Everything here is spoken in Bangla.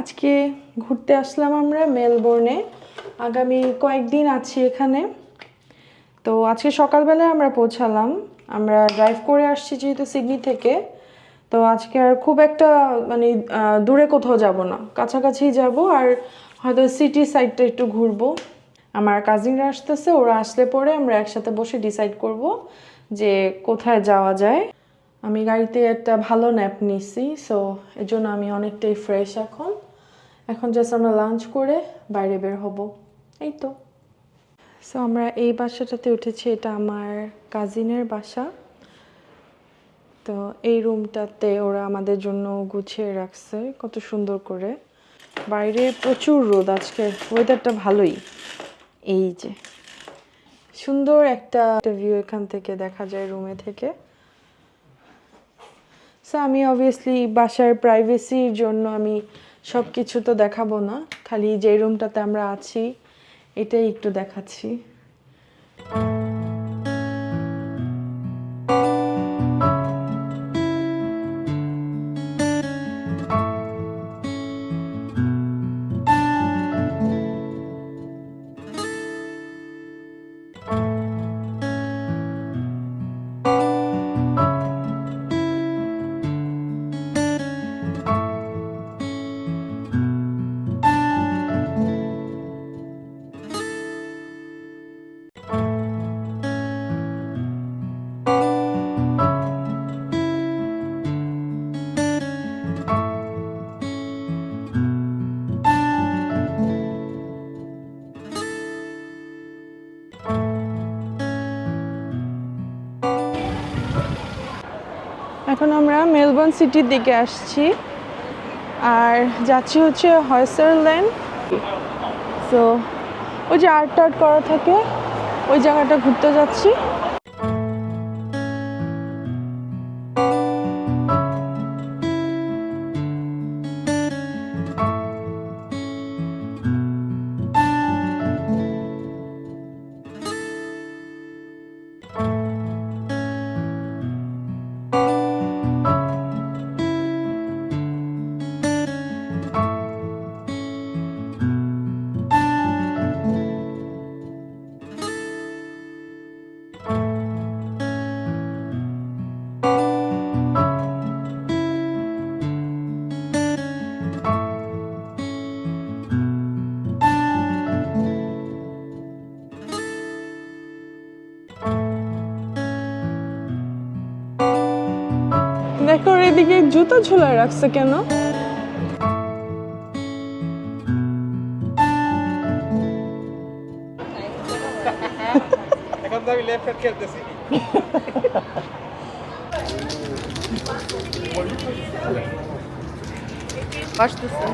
আজকে ঘুরতে আসলাম আমরা মেলবোর্নে। আগামী কয়েকদিন আছি এখানে। তো আজকে সকালবেলায় আমরা পৌঁছালাম। আমরা ড্রাইভ করে আসছি যেহেতু সিডনি থেকে। তো আজকে আর খুব একটা মানে দূরে কোথাও যাব না, কাছাকাছি যাব আর হয়তো সিটি সাইডটা একটু ঘুরবো। আমার কাজিনরা আসতেছে, ওরা আসলে পরে আমরা একসাথে বসে ডিসাইড করব যে কোথায় যাওয়া যায়। আমি গাড়িতে একটা ভালো ন্যাপ নিছি, সো এর জন্য আমি অনেকটাই ফ্রেশ এখন জাস্ট আমরা লাঞ্চ করে বাইরে বের হব, এই তো। সো আমরা এই বাসাটাতে উঠেছি, এটা আমার কাজিনের বাসা। তো এই রুমটাতে ওরা আমাদের জন্য গুছিয়ে রাখছে কত সুন্দর করে। বাইরে প্রচুর রোদ, আজকে ওয়েদারটা ভালোই। এই যে সুন্দর একটা ভিউ এখান থেকে দেখা যায় রুমে থেকে। সো আমি অবভিয়াসলি বাসার প্রাইভেসির জন্য আমি সব কিছু তো দেখাবো না, খালি যে রুমটাতে আমরা আছি এটাই একটু দেখাচ্ছি। এখন আমরা মেলবোর্ন সিটির দিকে আসছি আর যাচ্ছি হচ্ছে হয়েসারল্যান্ড। সো ওই যে আর্ট টার্ট করা থাকে ওই জায়গাটা ঘুরতে যাচ্ছি। দেখো এদিকে জুতো ঝুলায় রাখছে কেন? এখন তো আমি লেফট হ্যান্ড খেলতেছি। আসতেছে